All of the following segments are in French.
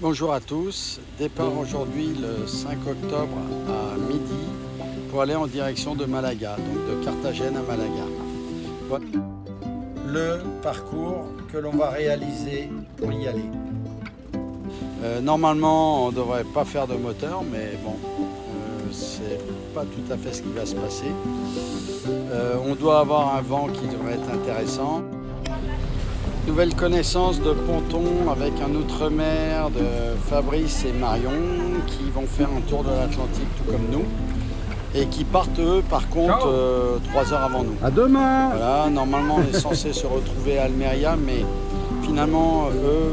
Bonjour à tous, départ aujourd'hui le 5 octobre à midi pour aller en direction de Malaga, donc de Carthagène à Malaga. Voilà le parcours que l'on va réaliser pour y aller. Normalement on ne devrait pas faire de moteur, mais bon, c'est pas tout à fait ce qui va se passer. On doit avoir un vent qui devrait être intéressant. Nouvelle connaissance de ponton avec un outre-mer de Fabrice et Marion qui vont faire un tour de l'Atlantique tout comme nous et qui partent eux par contre 3 heures avant nous. À demain. Voilà, normalement on est censé se retrouver à Almeria, mais finalement eux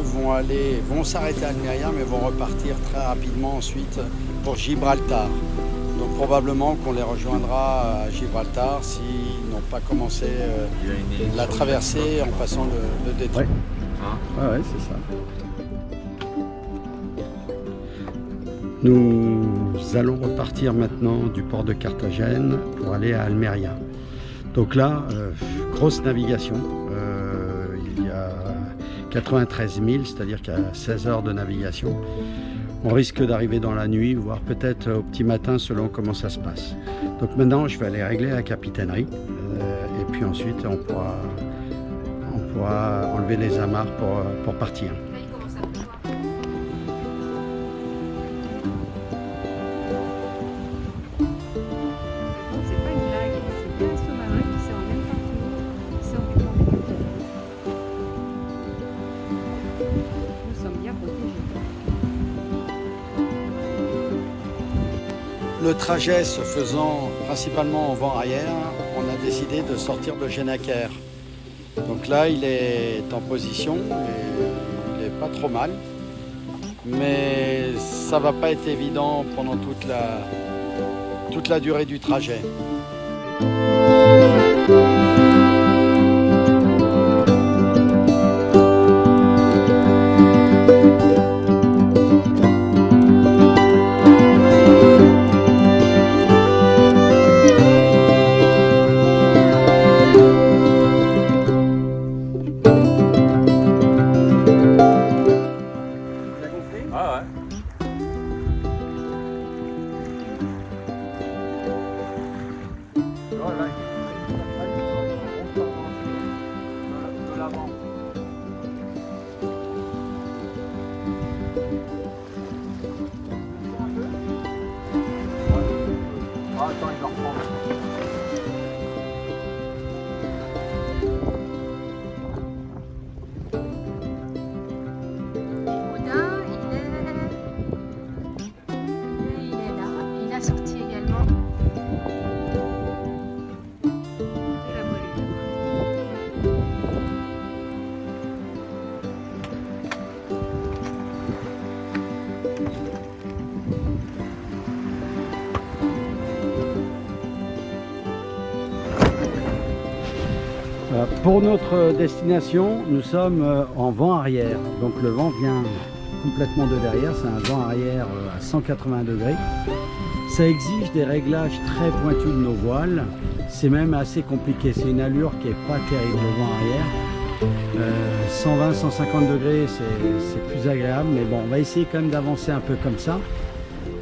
vont s'arrêter à Almeria mais vont repartir très rapidement ensuite pour Gibraltar. Donc probablement qu'on les rejoindra à Gibraltar s'ils n'ont pas commencé la traversée en passant le détroit. Ouais, ouais, c'est ça. Nous allons repartir maintenant du port de Carthagène pour aller à Almeria. Donc là, grosse navigation. Il y a 93 000, c'est-à-dire qu'il y a 16 heures de navigation. On risque d'arriver dans la nuit, voire peut-être au petit matin selon comment ça se passe. Donc maintenant, je vais aller régler la capitainerie et puis ensuite on pourra enlever les amarres pour partir. Le trajet se faisant principalement en vent arrière, on a décidé de sortir de Genaker. Donc là, il est en position et il n'est pas trop mal. Mais ça va pas être évident pendant toute la durée du trajet. Pour notre destination, nous sommes en vent arrière. Donc le vent vient complètement de derrière, c'est un vent arrière à 180 degrés. Ça exige des réglages très pointus de nos voiles. C'est même assez compliqué, c'est une allure qui n'est pas terrible, le vent arrière. 120-150 degrés, c'est plus agréable, mais bon, on va essayer quand même d'avancer un peu comme ça.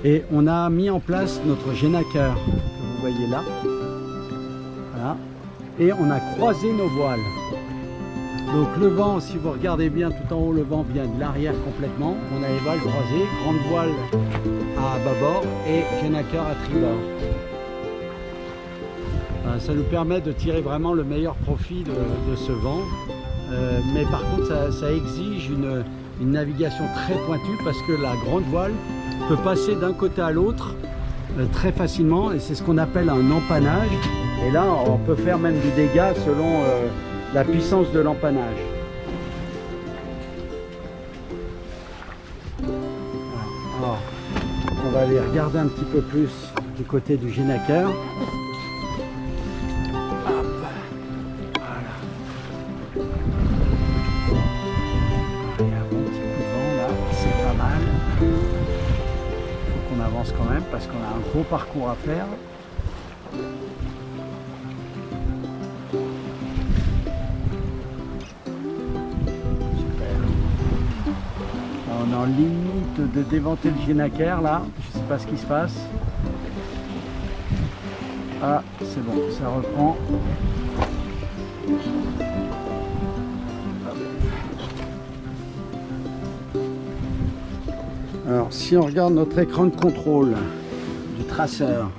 Et on a mis en place notre Genaker, que vous voyez là. Voilà. Et on a croisé nos voiles. Donc le vent, si vous regardez bien tout en haut, le vent vient de l'arrière complètement. On a les voiles croisées, grande voile à bâbord et Genaker à tribord. Ça nous permet de tirer vraiment le meilleur profit de ce vent. Mais par contre, ça exige une navigation très pointue parce que la grande voile peut passer d'un côté à l'autre très facilement et c'est ce qu'on appelle un empannage. Et là, on peut faire même du dégât selon la puissance de l'empannage. Alors, on va aller regarder un petit peu plus du côté du Genaker. Voilà. Il y a un bon petit coup de vent là, c'est pas mal. Il faut qu'on avance quand même parce qu'on a un gros parcours à faire. en limite de déventer le génacaire là. Je sais pas ce qui se passe. Ah, c'est bon, ça reprend. Alors, si on regarde notre écran de contrôle du traceur,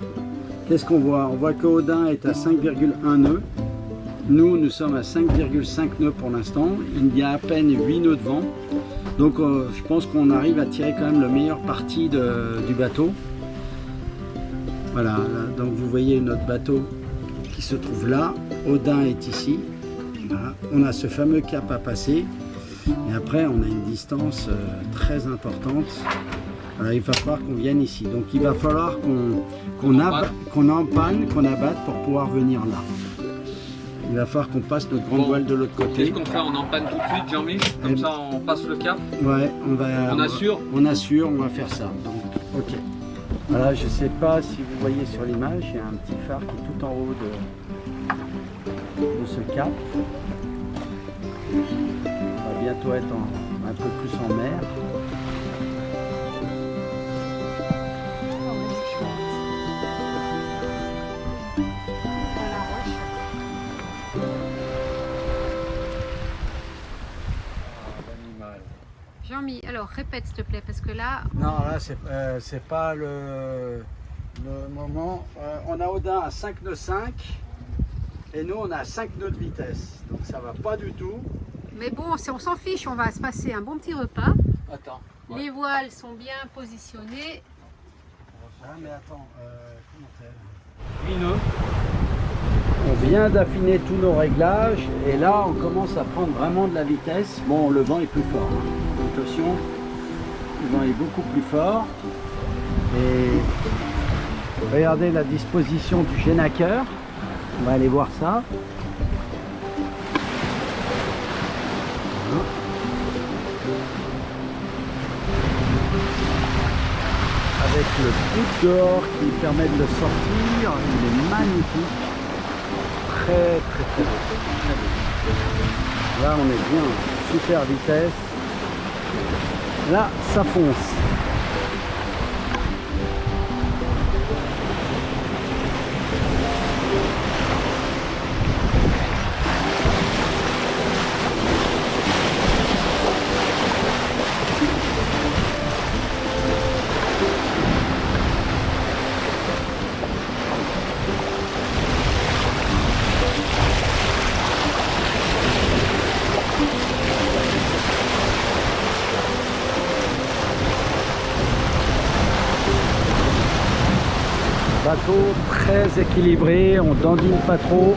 qu'est-ce qu'on voit? On voit que Odin est à 5,1 nœuds. Nous sommes à 5,5 nœuds pour l'instant. Il y a à peine 8 nœuds de vent. Donc, je pense qu'on arrive à tirer quand même le meilleur parti du bateau. Voilà, là, donc vous voyez notre bateau qui se trouve là. Odin est ici. Voilà. On a ce fameux cap à passer. Et après, on a une distance très importante. Voilà, il va falloir qu'on vienne ici. Donc, il va falloir qu'on empanne, qu'on abatte pour pouvoir venir là. Il va falloir qu'on passe notre grande voile de l'autre côté. Qu'est-ce qu'on fait? On empanne tout de suite, Jean-Michel? Comme ça, on passe le cap? Ouais, on assure? On assure, on va faire ça. Donc, ok. Voilà, je ne sais pas si vous voyez sur l'image, il y a un petit phare qui est tout en haut de ce cap. On va bientôt être un peu plus en mer. Jean-Mi, alors répète s'il te plaît, parce que là... Non, là c'est pas le moment. On a Odin à 5 nœuds 5 et nous on a 5 nœuds de vitesse. Donc ça va pas du tout. Mais bon, on s'en fiche, on va se passer un bon petit repas. Attends. Les voiles sont bien positionnées. Mais attends, comment t'es? 8 nœuds. On vient d'affiner tous nos réglages et là on commence à prendre vraiment de la vitesse. Bon, le vent est plus fort. Attention, le vent est beaucoup plus fort. Et regardez la disposition du génacaire. On va aller voir ça. Avec le bout dehors qui permet de le sortir, il est magnifique. Très beau. Là on est bien, super vitesse. Là ça fonce. Bateau très équilibré, on dandine pas trop.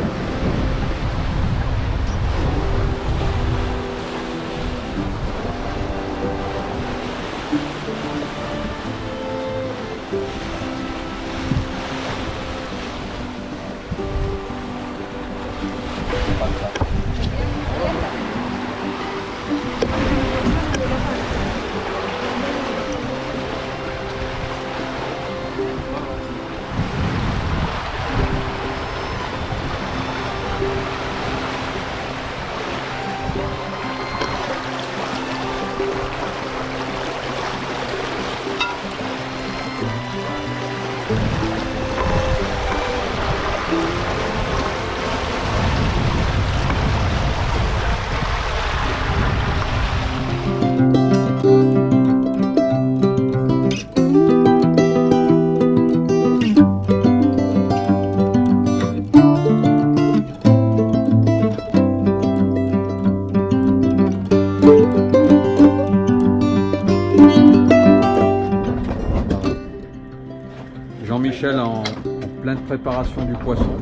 Jean-Michel en pleine préparation du poisson.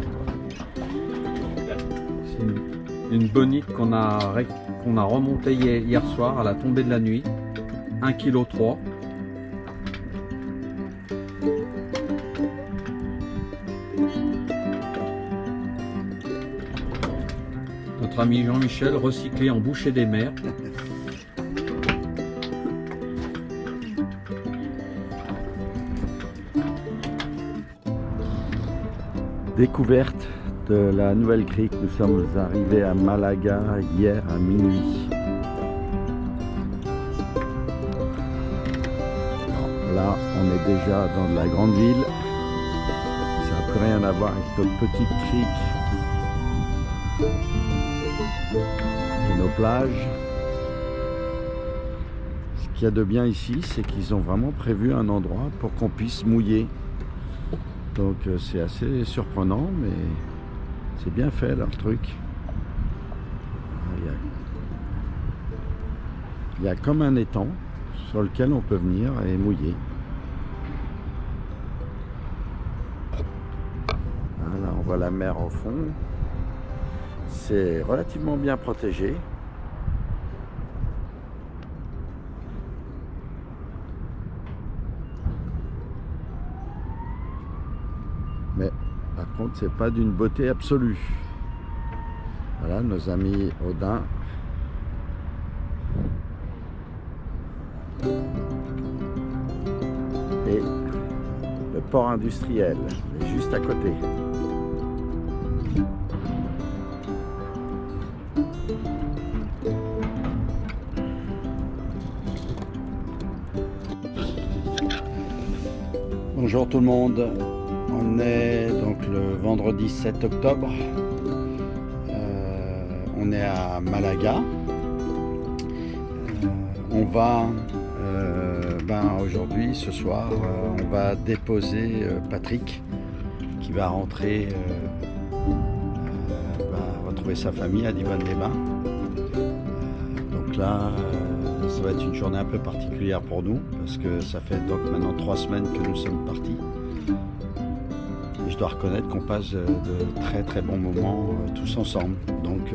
C'est une bonite qu'on a remontée hier soir à la tombée de la nuit. 1,3 kg. Notre ami Jean-Michel recyclé en bouchée des mers. Découverte de la Nouvelle Crique, nous sommes arrivés à Malaga hier à minuit. Là, on est déjà dans de la grande ville. Ça n'a plus rien à voir avec notre petite crique et nos plages. Ce qu'il y a de bien ici, c'est qu'ils ont vraiment prévu un endroit pour qu'on puisse mouiller. Donc c'est assez surprenant, mais c'est bien fait leur truc. Il y a comme un étang sur lequel on peut venir et mouiller. Voilà, on voit la mer au fond. C'est relativement bien protégé. Mais par contre, c'est pas d'une beauté absolue. Voilà nos amis Audin. Et le port industriel est juste à côté. Bonjour tout le monde, on est donc le vendredi 7 octobre, on est à Malaga, on va aujourd'hui, ce soir, on va déposer Patrick qui va rentrer retrouver sa famille à Divonne-les-Bains. Donc là, ça va être une journée un peu particulière pour nous parce que ça fait donc maintenant 3 semaines que nous sommes partis. Et je dois reconnaître qu'on passe de très très bons moments tous ensemble. Donc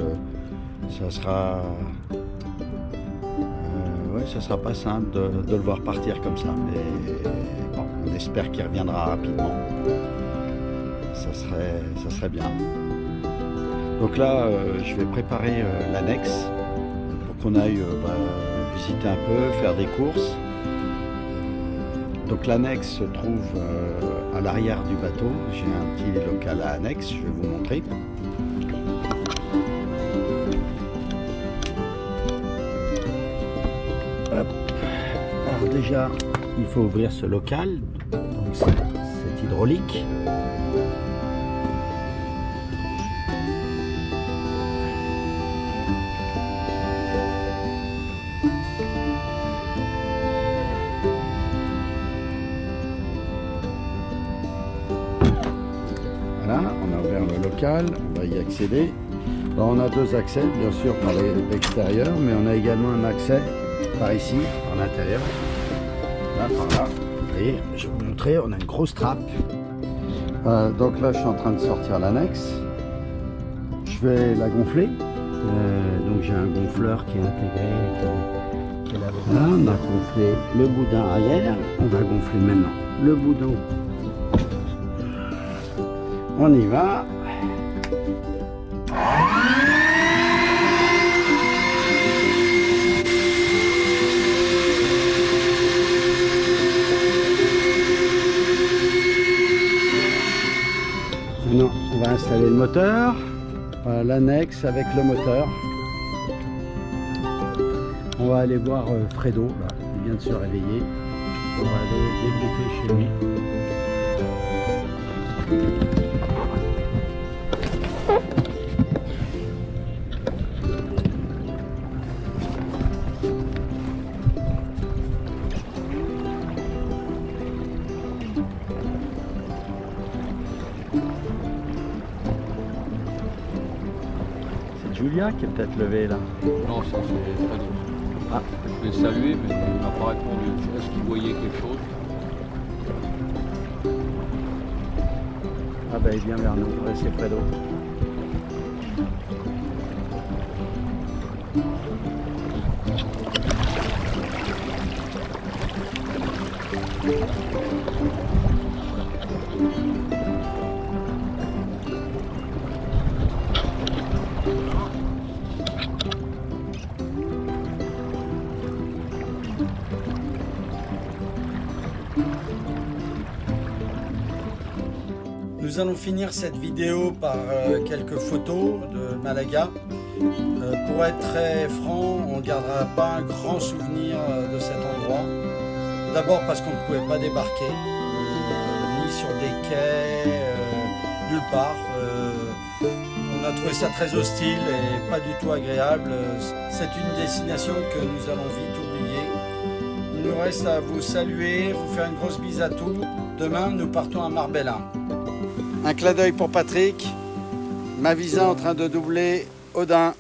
ça sera ça sera pas simple de le voir partir comme ça. Mais bon, on espère qu'il reviendra rapidement. Ça serait bien. Donc là, je vais préparer l'annexe pour qu'on aille visiter un peu, faire des courses. Donc l'annexe se trouve à l'arrière du bateau. J'ai un petit local à annexe, je vais vous montrer. Hop. Alors déjà, il faut ouvrir ce local, donc c'est hydraulique. Voilà, on a ouvert le local, on va y accéder. Alors, on a 2 accès, bien sûr, par l'extérieur, mais on a également un accès par ici, par l'intérieur. Là, par là. Vous voyez, je vais vous montrer, on a une grosse trappe. Donc là, je suis en train de sortir l'annexe. Je vais la gonfler. Donc j'ai un gonfleur qui est intégré, qui est là. Voilà, on a gonflé le boudin arrière. On va gonfler maintenant le boudin. On y va. Maintenant, on va installer le moteur. Voilà l'annexe avec le moteur. On va aller voir Fredo, là, il vient de se réveiller. On va aller débriefer chez lui. Julia qui est peut-être levée là. Non, ça c'est Fredo. Ah. Je l'ai salué, mais il m'a pas répondu. Est-ce qu'il voyait quelque chose? Ah ben il vient vers nous, ouais, c'est Fredo. Nous allons finir cette vidéo par quelques photos de Malaga. Pour être très franc, on ne gardera pas un grand souvenir de cet endroit. d'abord parce qu'on ne pouvait pas débarquer, ni sur des quais, nulle part. On a trouvé ça très hostile et pas du tout agréable. C'est une destination que nous allons vite oublier. Il nous reste à vous saluer, vous faire une grosse bise à tous. Demain, nous partons à Marbella. Un clin d'œil pour Patrick. Mavisa en train de doubler Odin.